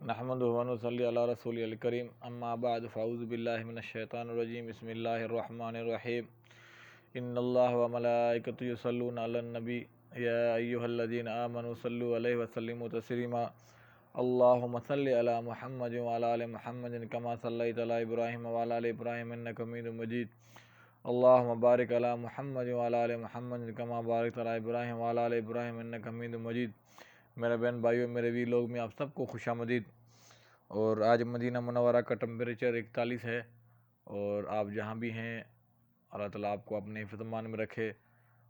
نحمدہ و نصلی علی رسول الکریم اما بعد فاعوذ باللہ من الشیطان الرجیم بسم اللہ الرحمن الرحیم ان اللہ و ملائکتہ یصلون علی النبی یا ایہا الذین آمنوا صلوا علیہ وسلموا تسلیما اللہم صلی علی محمد وعلی آل محمد کما صلیت علی ابراہیم وعلی آل ابراہیم انک حمید مجید اللہم بارک علی محمد وعلی آل محمد کما بارکت علی ابراہیم وعلی آل ابراہیم انک حمید مجید۔ میرے بہن بھائیوں، میرے وی لوگ میں آپ سب کو خوش آمدید۔ اور آج مدینہ منورہ کا ٹمپریچر 41 ہے، اور آپ جہاں بھی ہیں اللہ تعالیٰ آپ کو اپنے حفظ امان میں رکھے،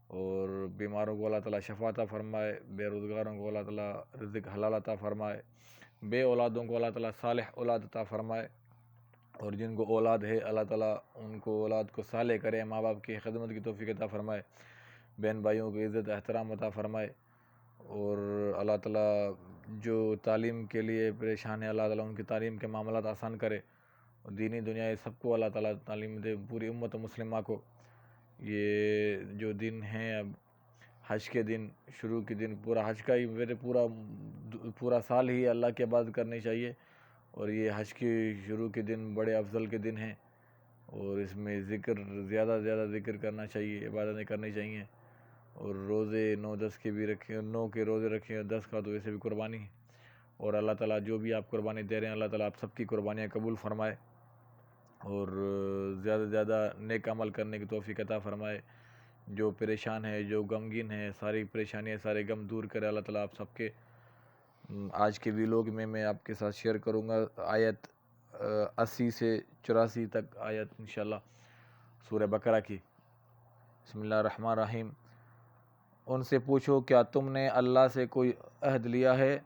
اور بیماروں کو اللہ تعالیٰ شفا عطا فرمائے، بے روزگاروں کو اللہ تعالیٰ رزق حلال عطا فرمائے، بے اولادوں کو اللہ تعالیٰ صالح اولاد عطا فرمائے، اور جن کو اولاد ہے اللہ تعالیٰ ان کو اولاد کو صالح کرے، ماں باپ کی خدمت کی توفیق عطا فرمائے، بہن بھائیوں کو عزت احترام عطا فرمائے، اور اللہ تعالیٰ جو تعلیم کے لیے پریشان ہے اللہ تعالیٰ ان کی تعلیم کے معاملات آسان کرے، اور دینی دنیائی سب کو اللہ تعالیٰ تعلیم دے، پوری امت مسلمہ کو۔ یہ جو دن ہیں اب حج کے دن، شروع کے دن، پورا حج کا ہی میرے پورا سال ہی اللہ کی عبادت کرنی چاہیے، اور یہ حج کی شروع کے دن بڑے افضل کے دن ہیں، اور اس میں ذکر زیادہ ذکر کرنا چاہیے، عبادتیں کرنی چاہیے، اور روزے 9-10 کے بھی رکھیں، 9 کے روزے رکھیں، اور 10 کا تو ویسے بھی قربانی ہے، اور اللہ تعالیٰ جو بھی آپ قربانی دے رہے ہیں اللہ تعالیٰ آپ سب کی قربانیاں قبول فرمائے، اور زیادہ نیک عمل کرنے کی توفیق عطا فرمائے۔ جو پریشان ہے، جو غمگین ہے، ساری پریشانیاں سارے غم دور کرے اللہ تعالیٰ آپ سب کے۔ آج کے ویلوگ میں آپ کے ساتھ شیئر کروں گا آیت 80 سے 84 تک آیت انشاءاللہ سورہ بقرہ کی۔ بسم اللہ الرحمن الرحیم۔ ان سے پوچھو کیا تم نے اللہ سے کوئی عہد لیا ہے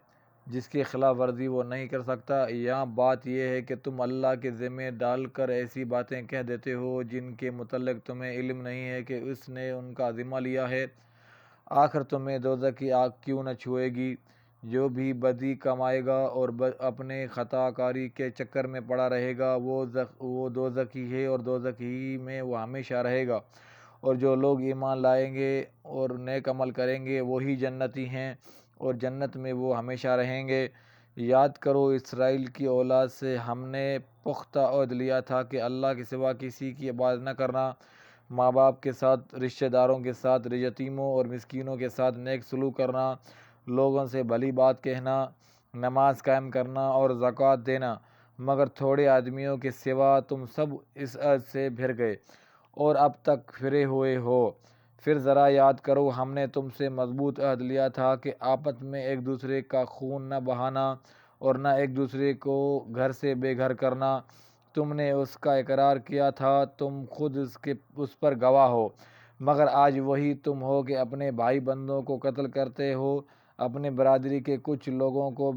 جس کی خلاف ورزی وہ نہیں کر سکتا؟ یہاں بات یہ ہے کہ تم اللہ کے ذمہ ڈال کر ایسی باتیں کہہ دیتے ہو جن کے متعلق تمہیں علم نہیں ہے کہ اس نے ان کا ذمہ لیا ہے۔ آخر تمہیں دوزخ کی آگ کیوں نہ چھوئے گی؟ جو بھی بدی کمائے گا اور اپنے خطا کاری کے چکر میں پڑا رہے گا وہ دوزخی ہے، اور دوزخی میں وہ ہمیشہ رہے گا، اور جو لوگ ایمان لائیں گے اور نیک عمل کریں گے وہی جنتی ہیں، اور جنت میں وہ ہمیشہ رہیں گے۔ یاد کرو اسرائیل کی اولاد سے ہم نے پختہ عہد لیا تھا کہ اللہ کے سوا کسی کی عبادت نہ کرنا، ماں باپ کے ساتھ، رشتہ داروں کے ساتھ، یتیموں اور مسکینوں کے ساتھ نیک سلوک کرنا، لوگوں سے بھلی بات کہنا، نماز قائم کرنا اور زکوٰۃ دینا، مگر تھوڑے آدمیوں کے سوا تم سب اس عہد سے پھر گئے اور اب تک پھرے ہوئے ہو۔ پھر ذرا یاد کرو ہم نے تم سے مضبوط عہد لیا تھا کہ آپس میں ایک دوسرے کا خون نہ بہانا اور نہ ایک دوسرے کو گھر سے بے گھر کرنا۔ تم نے اس کا اقرار کیا تھا، تم خود اس پر گواہ ہو، مگر آج وہی تم ہو کہ اپنے بھائی بندوں کو قتل کرتے ہو، اپنے برادری کے کچھ لوگوں کو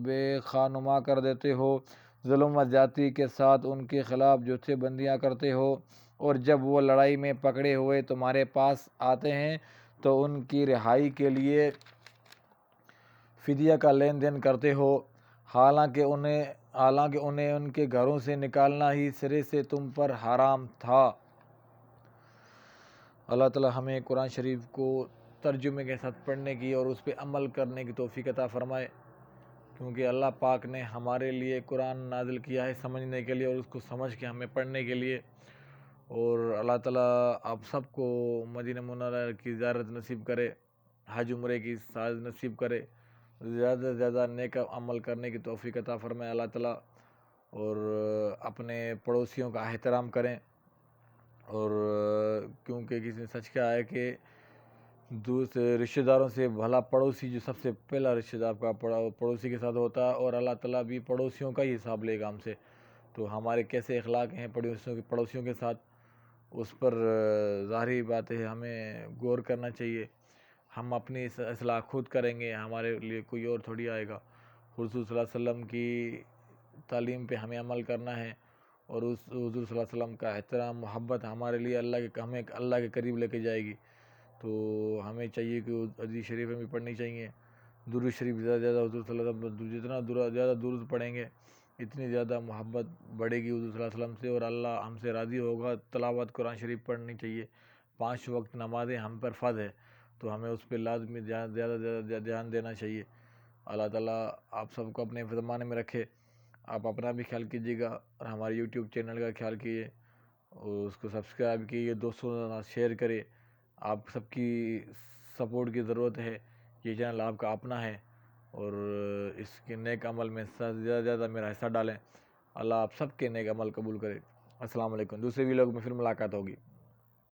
بے خانما کر دیتے ہو، ظلم و زیادتی کے ساتھ ان کے خلاف جتھے بندیاں کرتے ہو، اور جب وہ لڑائی میں پکڑے ہوئے تمہارے پاس آتے ہیں تو ان کی رہائی کے لیے فدیہ کا لین دین کرتے ہو، حالانکہ انہیں ان کے گھروں سے نکالنا ہی سرے سے تم پر حرام تھا۔ اللہ تعالیٰ ہمیں قرآن شریف کو ترجمے کے ساتھ پڑھنے کی اور اس پہ عمل کرنے کی توفیق عطا فرمائے، کیونکہ اللہ پاک نے ہمارے لیے قرآن نازل کیا ہے سمجھنے کے لیے، اور اس کو سمجھ کے ہمیں پڑھنے کے لیے۔ اور اللہ تعالیٰ آپ سب کو مدینہ منورہ کی زیارت نصیب کرے، حج عمرے کی سعادت نصیب کرے، زیادہ نیک عمل کرنے کی توفیق عطا فرمائے اللہ تعالیٰ، اور اپنے پڑوسیوں کا احترام کریں، اور کیونکہ کسی نے سچ کہا ہے کہ دوسرے رشتہ داروں سے بھلا پڑوسی جو سب سے پہلا رشتہ دار کا پڑوسی کے ساتھ ہوتا ہے، اور اللہ تعالیٰ بھی پڑوسیوں کا ہی حساب لے گا ہم سے۔ تو ہمارے کیسے اخلاق ہیں پڑوسیوں کے ساتھ، اس پر ظاہری بات ہے ہمیں غور کرنا چاہیے۔ ہم اپنی اصلاح خود کریں گے، ہمارے لیے کوئی اور تھوڑی آئے گا۔ حضور صلی اللہ علیہ وسلم کی تعلیم پہ ہمیں عمل کرنا ہے، اور اس حضور صلی اللہ علیہ وسلم کا احترام محبت ہمارے لیے ہمیں اللہ کے قریب لے کے جائے گی۔ تو ہمیں چاہیے کہ حدیث شریفیں بھی پڑھنی چاہیے، درود شریف زیادہ حضور صلی اللہ علیہ وسلم، جتنا زیادہ درود پڑھیں گے اتنی زیادہ محبت بڑھے گی حضور صلی اللہ علیہ وسلم سے، اور اللہ ہم سے راضی ہوگا۔ تلاوت قرآن شریف پڑھنی چاہیے، 5 وقت نمازیں ہم پر فرض ہے، تو ہمیں اس پہ لازمی زیادہ دھیان دینا چاہیے۔ اللہ تعالیٰ آپ سب کو اپنے زمانے میں رکھے. آپ اپنا بھی خیال کیجیے گا اور ہمارے یوٹیوب چینل کا خیال کیجیے اور اس کو سبسکرائب کیجیے, دوستوں کے ساتھ شیئر کرے. آپ سب کی سپورٹ کی ضرورت ہے. یہ چینل آپ کا اپنا ہے اور اس کے نیک عمل میں زیادہ سے زیادہ میرا حصہ ڈالیں. اللہ آپ سب کے نیک عمل قبول کرے. السلام علیکم. دوسرے ویڈیو میں پھر ملاقات ہوگی.